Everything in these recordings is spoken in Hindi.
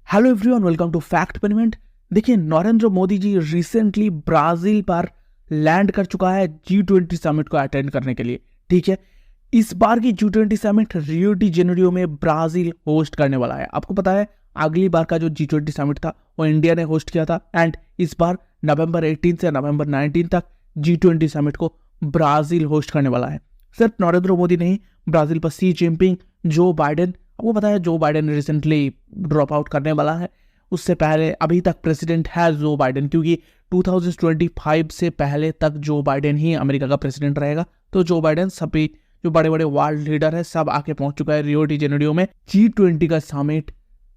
Hello everyone, welcome to fact पेनिमेंट। देखिए, नरेंद्र मोदी जी रिसेंटली ब्राजील पर लैंड कर चुका है G20 समिट को अटेंड करने के लिए। ठीक है, इस बार की G20 summit Rio de Janeiro में ब्राजील होस्ट करने वाला है। आपको पता है अगली बार का जो G20 समिट था वो इंडिया ने होस्ट किया था, एंड इस बार नवंबर 18 से नवंबर 19 तक G20 समिट को ब्राजील होस्ट करने वाला है। सिर्फ नरेंद्र मोदी नहीं, ब्राजील पर सी जिनपिंग, जो बाइडेन, आपको पता है Joe Biden recently drop out करने वाला है। उससे पहले अभी तक प्रेसिडेंट है जो बाइडेन, क्योंकि 2025 से पहले तक जो बाइडेन ही अमेरिका का प्रेसिडेंट रहेगा। तो जो बाइडेन सभी जो बड़े बड़े वर्ल्ड लीडर है सब आके पहुंच चुका है रियो डी जेनेरियो में G20 का समिट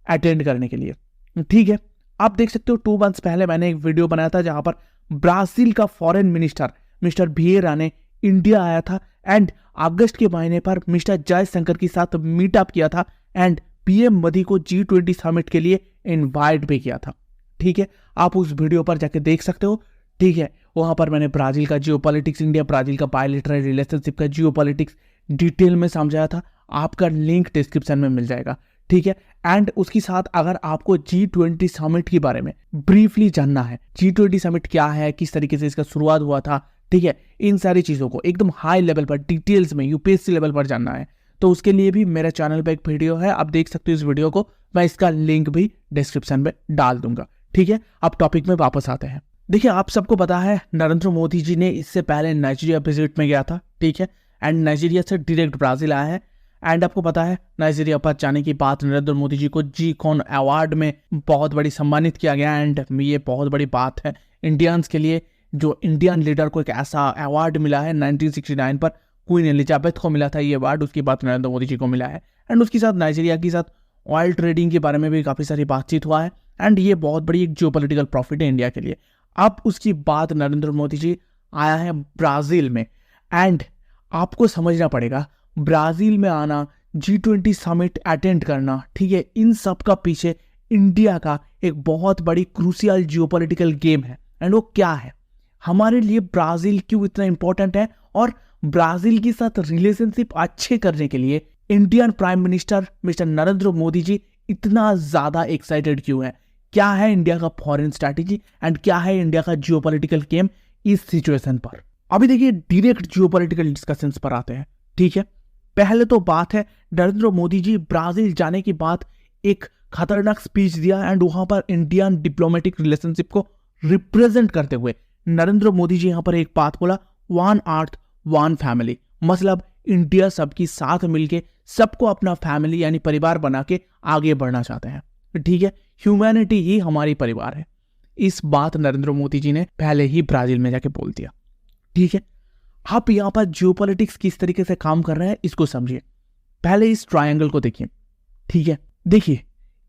अटेंड करने के लिए। ठीक है, आप देख सकते हो 2 मंथ्स पहले मैंने एक वीडियो बनाया था जहां पर ब्राजील का फॉरेन मिनिस्टर मिस्टर विएरा ने इंडिया आया था, एंड अगस्त के महीने पर मिस्टर जयशंकर के साथ मीटअप किया था, एंड पीएम मोदी को G20 समिट के लिए इनवाइट भी किया था। ठीक है, आप उस वीडियो पर जाके देख सकते हो। ठीक है, वहां पर मैंने ब्राजील का जियोपॉलिटिक्स, इंडिया ब्राजील का बायलैटरल रिलेशनशिप का जियोपॉलिटिक्स डिटेल में समझाया था। आपका लिंक डिस्क्रिप्शन में मिल जाएगा। ठीक है, एंड उसके साथ अगर आपको G20 समिट के बारे में ब्रीफली जानना है, G20 समिट क्या है, किस तरीके से इसका शुरुआत हुआ था, ठीक है, इन सारी चीजों को एकदम हाई लेवल पर डिटेल्स में यूपीएससी लेवल पर जानना है, तो उसके लिए भी मेरे चैनल पे एक वीडियो है, आप देख सकते हो इस वीडियो को। मैं इसका लिंक भी डिस्क्रिप्शन में डाल दूंगा। ठीक है, अब टॉपिक में वापस आते हैं। देखिए, आप सबको पता है नरेंद्र मोदी जी ने इससे पहले नाइजीरिया विजिट में गया था। ठीक है, एंड नाइजीरिया से डायरेक्ट ब्राजील आया है। एंड आपको पता है नाइजीरिया पर जाने की बात, नरेंद्र मोदी जी को G-CON अवार्ड में बहुत बड़ी सम्मानित किया गया, एंड ये बहुत बड़ी बात है इंडियंस के लिए। जो इंडियन लीडर को एक ऐसा अवार्ड मिला है 1969 पर क्वीन एलिजाबेथ को मिला था ये अवार्ड, उसके बाद नरेंद्र मोदी जी को मिला है। एंड उसके साथ नाइजीरिया के साथ ऑयल ट्रेडिंग के बारे में भी काफ़ी सारी बातचीत हुआ है, एंड ये बहुत बड़ी एक जियोपॉलिटिकल प्रॉफिट है इंडिया के लिए। अब उसकी बात नरेंद्र मोदी जी आया है ब्राज़ील में, एंड आपको समझना पड़ेगा ब्राज़ील में आना, G20 समिट अटेंड करना, ठीक है, इन सब का पीछे इंडिया का एक बहुत बड़ी क्रूशियल जियोपॉलिटिकल गेम है। एंड वो क्या है, हमारे लिए ब्राज़ील क्यों इतना इंपॉर्टेंट है, और ब्राज़ील के साथ रिलेशनशिप अच्छे करने के लिए Indian prime minister mister Narendra Modi ji इतना ज़्यादा एक्साइटेड क्यों है, क्या है इंडिया का फॉरेन स्ट्रैटेजी, एंड क्या है इंडिया का जियोपॉलिटिकल गेम इस सिचुएशन पर। अभी देखिए, डायरेक्ट जियोपॉलिटिकल डिस्कशंस पर आते हैं। ठीक है, पहले तो बात है नरेंद्र मोदी जी ब्राज़ील जाने के बाद एक खतरनाक स्पीच दिया, एंड वहां पर इंडियन डिप्लोमेटिक रिलेशनशिप को रिप्रेजेंट करते हुए नरेंद्र मोदी जी यहां पर एक बात बोला, 1 अर्थ 1 फैमिली, मतलब इंडिया सबकी साथ मिलके सबको अपना फैमिली यानी परिवार बना के आगे बढ़ना चाहते हैं। ठीक है, ह्यूमैनिटी ही हमारी परिवार है। इस बात नरेंद्र मोदी जी ने पहले ही ब्राज़ील में जाके बोल दिया। ठीक है, आप यहां पर जियोपॉलिटिक्स किस तरीके से काम कर रहे हैं इसको समझिए। पहले इस ट्रायंगल को देखिए। ठीक है, देखिए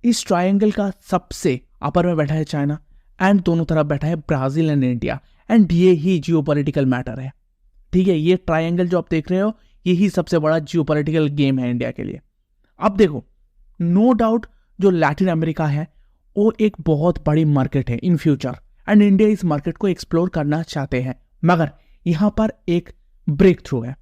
इस ट्रायंगल का सबसे अपर में बैठा है चाइना, एंड दोनों तरफ बैठा है ब्राज़ील एंड इंडिया, एंड ये ही जियोपॉलिटिकल मैटर है। ठीक है, ये ट्रायंगल जो आप देख रहे हो यही सबसे बड़ा जियोपॉलिटिकल गेम है इंडिया के लिए। अब देखो, नो डाउट जो लैटिन अमेरिका है वो एक बहुत बड़ी मार्केट है इन फ्यूचर, एंड इंडिया इस मार्केट को एक्सप्लोर करना चाहते हैं, मगर यहां पर एक ब्रेक थ्रू है।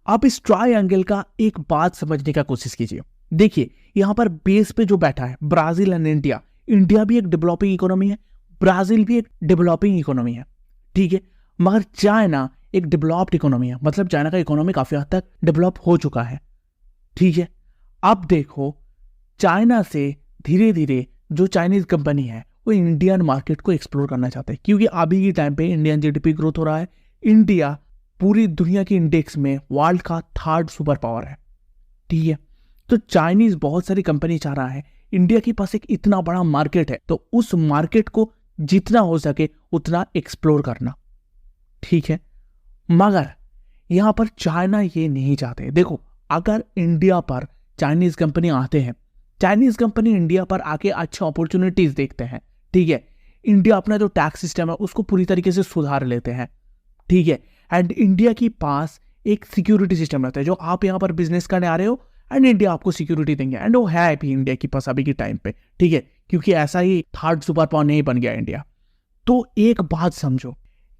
आप इस ट्रायंगल का एक बात समझने का कोशिश कीजिए। देखिए, यहां पर बेस पे जो बैठा है ब्राज़ील एंड इंडिया, इंडिया भी एक डेवलपिंग इकोनॉमी है, ब्राज़ील भी एक डेवलपिंग इकोनॉमी है। ठीक है, मगर चाइना एक डेवलप्ड इकोनॉमी है, मतलब चाइना का इकोनॉमी काफी हद तक डेवलप हो चुका है। ठीक है, अब देखो चाइना से धीरे धीरे जो चाइनीज कंपनी है वो इंडियन मार्केट को एक्सप्लोर करना चाहते हैं, क्योंकि अभी के टाइम पे इंडियन जीडीपी ग्रोथ हो रहा है। इंडिया पूरी दुनिया के इंडेक्स में वर्ल्ड का 3rd सुपर पावर है। ठीक है, तो चाइनीज बहुत सारी कंपनी चाह रहा है इंडिया के पास एक इतना बड़ा मार्केट है, तो उस मार्केट को जितना हो सके उतना एक्सप्लोर करना। ठीक है, मगर यहां पर चाइना ये नहीं चाहते। देखो, अगर इंडिया पर चाइनीज कंपनी आते हैं, चाइनीज कंपनी इंडिया पर आके अच्छे अपॉर्चुनिटीज देखते हैं। ठीक है, इंडिया अपना जो टैक्स सिस्टम है उसको पूरी तरीके से सुधार लेते हैं। ठीक है, एंड इंडिया के पास एक सिक्योरिटी सिस्टम रहता है, जो आप यहां पर बिजनेस करने आ रहे हो एंड इंडिया आपको सिक्योरिटी देंगे, एंड वो है भी इंडिया के पास अभी के टाइम पे। ठीक है, क्योंकि ऐसा ही 3rd सुपर पावर नहीं बन गया इंडिया। तो एक बात समझो,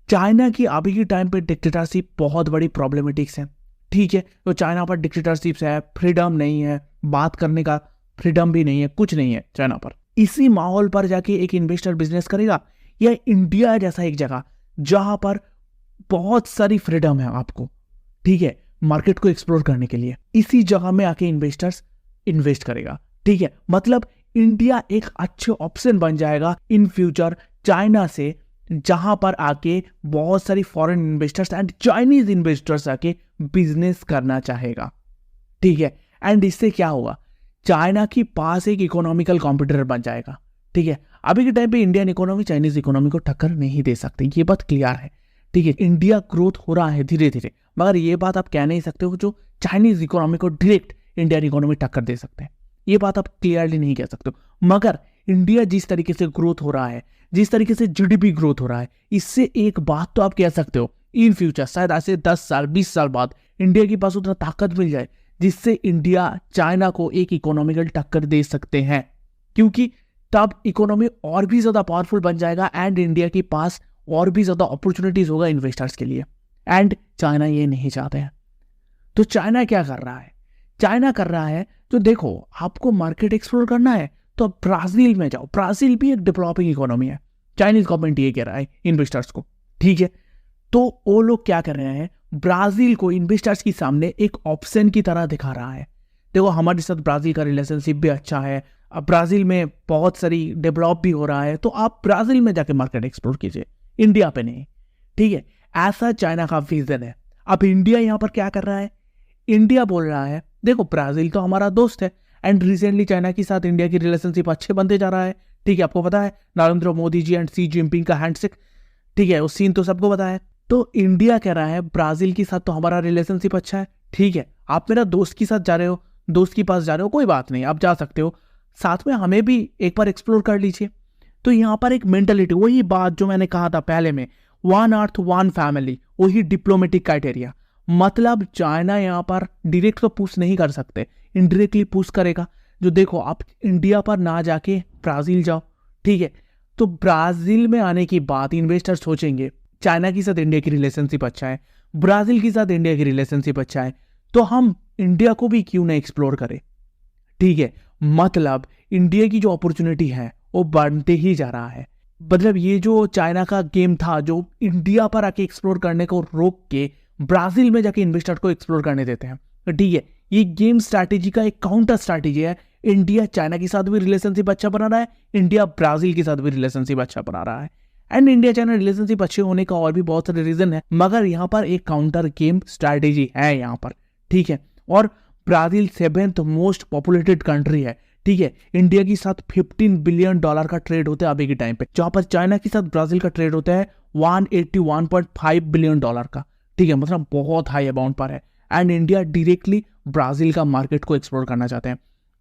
चाइना की अभी के टाइम पे डिक्टेटरशिप बहुत बड़ी प्रॉब्लमेटिक्स है। ठीक है, तो चाइना पर डिक्टेटरशिप है, फ्रीडम नहीं है, बात करने का फ्रीडम भी नहीं है, कुछ नहीं है चाइना पर। इसी माहौल पर जाके एक इन्वेस्टर बिजनेस करेगा, या इंडिया जैसा एक जगह जहां पर बहुत सारी फ्रीडम है आपको, ठीक है, मार्केट को एक्सप्लोर करने के लिए, इसी जगह में आके इन्वेस्टर्स इन्वेस्ट करेगा, ठीक है। मतलब इंडिया एक अच्छे ऑप्शन बन जाएगा इन फ्यूचर चाइना से, जहां पर आके बहुत सारी foreign investors and Chinese investors आके बिजनेस करना चाहेगा, ठीक है। एंड इससे क्या होगा, चाइना के पास एक इकोनॉमिकल कॉम्पिटिटर बन जाएगा, ठीक है। अभी के टाइम पे इंडियन इकोनॉमी चाइनीज इकोनॉमी को टक्कर नहीं दे सकती, ये बात क्लियर है, ठीक है। इंडिया ग्रोथ हो रहा है धीरे धीरे, मगर ये बात आप कह नहीं सकते हो जो चाइनीज इकोनॉमी को डायरेक्ट इंडियन इकोनॉमी टक्कर दे सकते हैं, ये बात आप क्लियरली नहीं कह सकते हो। मगर इंडिया जिस तरीके से ग्रोथ हो रहा है, जिस तरीके से जीडीपी ग्रोथ हो रहा है, इससे एक बात तो आप कह सकते हो, इन फ्यूचर शायद आज से 10 साल 20 साल बाद इंडिया के पास उतना ताकत मिल जाए जिससे इंडिया चाइना को एक इकोनॉमिकल टक्कर दे सकते हैं, क्योंकि तब इकोनॉमी और भी ज्यादा पावरफुल बन जाएगा एंड इंडिया के पास और भी ज्यादा अपॉर्चुनिटीज होगा इन्वेस्टर्स के लिए। एंड चाइना ये नहीं चाहते हैं। तो चाइना क्या कर रहा है, चाइना कर रहा है तो देखो, आपको मार्केट एक्सप्लोर करना है तो आप ब्राजील में जाओ, ब्राजील भी एक डेवलपिंग इकोनॉमी है, चाइनीज गवर्नमेंट ये कह रहा है इन्वेस्टर्स को, ठीक है। तो वो लोग क्या कर रहे हैं, ब्राजील को इन्वेस्टर्स के सामने एक ऑप्शन की तरह दिखा रहा है। देखो हमारे साथ ब्राजील का रिलेशनशिप भी अच्छा है, अब ब्राजील में बहुत सारी डेवलप भी हो रहा है, तो आप ब्राजील में जाके मार्केट एक्सप्लोर कीजिए, इंडिया पे नहीं, ठीक है। ऐसा चाइना का विजन है। अब इंडिया यहां पर क्या कर रहा है, इंडिया बोल रहा है देखो ब्राजील तो हमारा दोस्त है एंड रिसेंटली चाइना के साथ इंडिया की रिलेशनशिप अच्छे बनते जा रहा है, ठीक है। आपको पता है नरेंद्र मोदी जी एंड सी जिनपिंग का हैंडशेक, ठीक है, उस सीन तो सबको पता है। तो इंडिया कह रहा है ब्राजील के साथ तो हमारा रिलेशनशिप अच्छा है, ठीक है, आप मेरा दोस्त के साथ जा रहे हो, दोस्त के पास जा रहे हो, कोई बात नहीं, आप जा सकते हो, साथ में हमें भी एक बार एक्सप्लोर कर लीजिए। तो यहाँ पर एक मेंटालिटी, वही बात जो मैंने कहा था पहले में, वन अर्थ वन फैमिली, वही डिप्लोमेटिक क्राइटेरिया। मतलब चाइना यहाँ पर डायरेक्ट तो पुश नहीं कर सकते, इनडायरेक्टली पुश करेगा, जो देखो आप इंडिया पर ना जाके ब्राजील जाओ, ठीक है। तो ब्राजील में आने की बात इन्वेस्टर सोचेंगे चाइना के साथ इंडिया की रिलेशनशिप अच्छा है, ब्राजील के साथ इंडिया की रिलेशनशिप अच्छा है, तो हम इंडिया को भी क्यों ना एक्सप्लोर करें, ठीक है। मतलब इंडिया की जो अपॉर्चुनिटी है वो बढ़ते ही जा रहा है। मतलब ये जो चाइना का गेम था जो इंडिया पर आके एक्सप्लोर करने को रोक के ब्राजील में जाके इन्वेस्टर को एक्सप्लोर करने देते हैं, ठीक है, ये गेम स्ट्रैटेजी का एक काउंटर स्ट्रैटेजी है। इंडिया चाइना के साथ भी रिलेशनशिप अच्छा बना रहा है, इंडिया ब्राजील के साथ भी रिलेशनशिप अच्छा बना रहा है, एंड इंडिया चाइना रिलेशनशिप अच्छे होने का और भी बहुत सारे रीजन है, मगर यहाँ पर एक काउंटर गेम स्ट्रैटेजी है यहाँ पर, ठीक है। और Brazil 7th most populated country है, ठीक है, इंडिया के साथ $15 बिलियन का ट्रेड होता है अभी के टाइम पे, जहां पर चाइना के साथ ब्राजील का ट्रेड होता है $181.5 बिलियन का, ठीक है, मतलब बहुत हाई अमाउंट पर है। एंड इंडिया डायरेक्टली ब्राजील का मार्केट को एक्सप्लोर करना चाहते हैं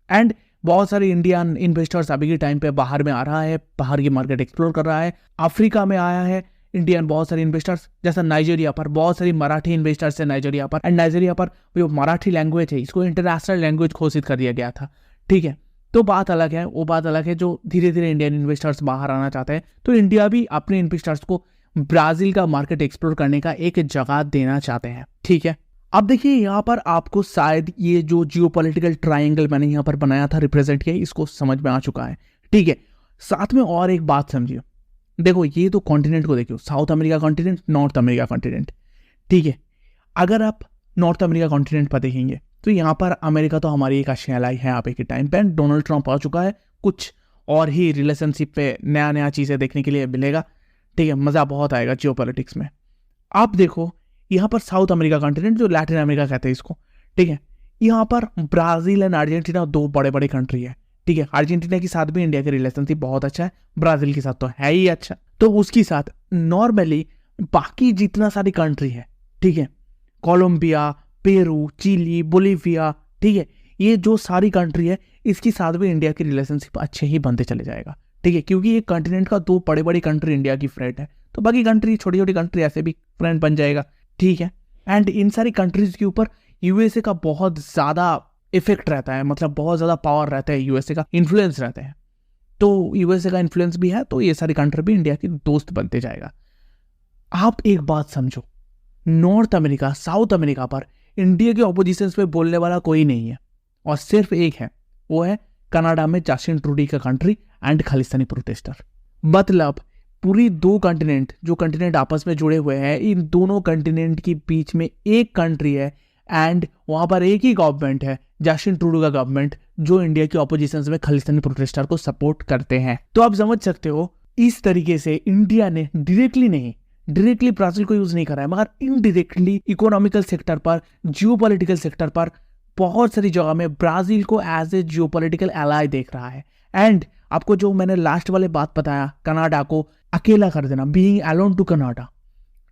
एंड बहुत सारे इंडियन इन्वेस्टर्स अभी के टाइम पे बाहर में आ रहा है, बाहर की मार्केट एक्सप्लोर कर रहा है, अफ्रीका में आया है इंडियन बहुत सारे इन्वेस्टर्स, जैसा नाइजीरिया पर बहुत सारी मराठी इन्वेस्टर्स है नाइजीरिया पर, एंड नाइजीरिया पर जो मराठी लैंग्वेज है इसको इंटरनेशनल लैंग्वेज घोषित कर दिया गया था, ठीक है। तो बात अलग है, वो बात अलग है जो धीरे धीरे इंडियन इन्वेस्टर्स बाहर आना चाहते हैं, तो इंडिया भी अपने इन्वेस्टर्स को ब्राजील का मार्केट एक्सप्लोर करने का एक जगह देना चाहते हैं, ठीक है। अब देखिए यहाँ पर आपको शायद ये जो जियोपॉलिटिकल ट्रायंगल मैंने यहाँ पर बनाया था रिप्रेजेंट किया, इसको समझ में आ चुका है, ठीक है। साथ में और एक बात समझिए, देखो ये तो कॉन्टिनेंट को देखियो, south America continent, north America continent, ठीक है। अगर आप नॉर्थ अमेरिका कॉन्टिनेंट पर देखेंगे तो यहाँ पर अमेरिका तो हमारी एक अच्छी एलाई है अभी के टाइम पे, डोनाल्ड ट्रंप आ चुका है, कुछ और ही रिलेशनशिप पे नया नया चीज़ें देखने के लिए मिलेगा, ठीक है, मज़ा बहुत आएगा जियोपॉलिटिक्स में। आप देखो यहाँ पर साउथ अमेरिका कॉन्टिनेंट जो लैटिन अमेरिका कहते हैं इसको, ठीक है, यहाँ पर ब्राज़ील एंड अर्जेंटीना दो बड़े बड़े कंट्री है, ठीक है। अर्जेंटीना के साथ भी इंडिया की रिलेशनशिप बहुत अच्छा है, ब्राज़ील के साथ तो है ही अच्छा, तो उसके साथ नॉर्मली बाकी जितना सारी कंट्री है, ठीक है, कोलंबिया, पेरू, चिली, बोलीविया, ठीक है, ये जो सारी कंट्री है इसके साथ भी इंडिया की रिलेशनशिप अच्छे ही बनते चले जाएगा, ठीक है, क्योंकि ये कॉन्टिनेंट का दो बड़े बड़ी कंट्री इंडिया की फ्रेंड है, तो बाकी कंट्री छोटी छोटी कंट्री ऐसे भी फ्रेंड बन जाएगा, ठीक है। एंड इन सारी कंट्रीज के ऊपर यूएसए का बहुत ज़्यादा इफेक्ट रहता है, मतलब बहुत ज़्यादा पावर रहता है, यूएसए का इन्फ्लुएंस रहता है, तो यूएसए का इन्फ्लुएंस भी है, तो ये सारी कंट्री भी इंडिया की दोस्त बनते जाएगा। आप एक बात समझो, नॉर्थ अमेरिका साउथ अमेरिका पर इंडिया के ऑपोजिशन पे बोलने वाला कोई नहीं है, और सिर्फ एक है, वो है कनाडा में जस्टिन ट्रूडो का कंट्री एंड खालिस्तानी प्रोटेस्टर। मतलब पूरी दो कंटिनेंट, जो कंटिनेंट आपस में जुड़े हुए हैं, इन दोनों कंटिनेंट के बीच में एक कंट्री है एंड वहां पर एक ही गवर्नमेंट है, जस्टिन ट्रूडो का गवर्नमेंट, जो इंडिया की ऑपोजिशन में खालिस्तानी प्रोटेस्टर को सपोर्ट करते हैं। तो आप समझ सकते हो इस तरीके से इंडिया ने डायरेक्टली ब्राजील को यूज नहीं करा है, मगर इनडायरेक्टली इकोनॉमिकल सेक्टर पर, जियोपॉलिटिकल सेक्टर पर बहुत सारी जगह में ब्राजील को एज ए जियोपॉलिटिकल एलाई देख रहा है। एंड आपको जो मैंने लास्ट वाले बात बताया, कनाडा को अकेला कर देना, बीइंग अलोन टू कनाडा,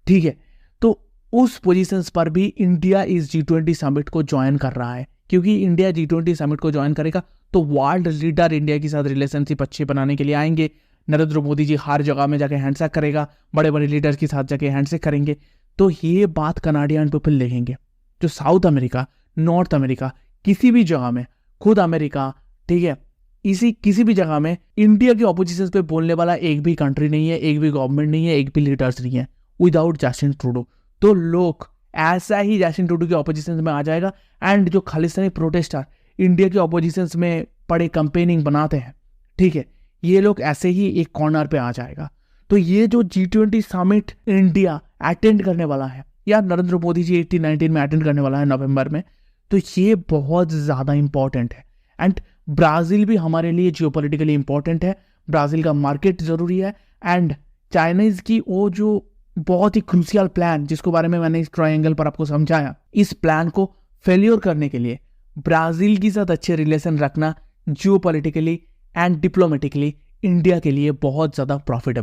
ठीक है, तो उस पोजीशंस पर भी इंडिया इस G20 समिट को ज्वाइन कर रहा है, क्योंकि इंडिया G20 समिट को ज्वाइन करेगा तो वर्ल्ड लीडर इंडिया के साथ रिलेशनशिप अच्छी बनाने के लिए आएंगे। नरेंद्र मोदी जी हर जगह में जाके हैंडशेक करेगा, बड़े बड़े लीडर के साथ जाके हैंडशेक करेंगे। तो ये बात कनाडियन पीपल देखेंगे, जो साउथ अमेरिका, नॉर्थ अमेरिका, किसी भी जगह में, खुद अमेरिका, ठीक है, किसी भी जगह में इंडिया के ऑपोजिशन पे बोलने वाला एक भी कंट्री नहीं है, एक भी गवर्नमेंट नहीं है, एक भी लीडर्स नहीं है विदाउट जस्टिन ट्रूडो। तो लोग ऐसा ही जस्टिन ट्रूडो के ऑपोजिशन में आ जाएगा एंड जो खालिस्तानी प्रोटेस्टर इंडिया के ऑपोजिशन में बड़े कंपेनिंग बनाते हैं, ठीक है, ये लोग ऐसे ही एक कॉर्नर पे आ जाएगा। तो ये जो G20 समिट इंडिया अटेंड करने वाला है, या नरेंद्र मोदी जी 18-19 में अटेंड करने वाला है नवंबर में, तो ये बहुत ज़्यादा इंपॉर्टेंट है। एंड ब्राज़ील भी हमारे लिए जियोपॉलिटिकली इंपॉर्टेंट है, ब्राज़ील का मार्केट ज़रूरी है। एंड चाइनीज़ की वो जो बहुत ही क्रूशियल प्लान, जिसके बारे में मैंने इस ट्रायंगल पर आपको समझाया, इस प्लान को फेल्योर करने के लिए ब्राज़ील के साथ अच्छे रिलेशन रखना जियोपॉलिटिकली एंड डिप्लोमेटिकली इंडिया के लिए बहुत ज़्यादा प्रॉफिटेबल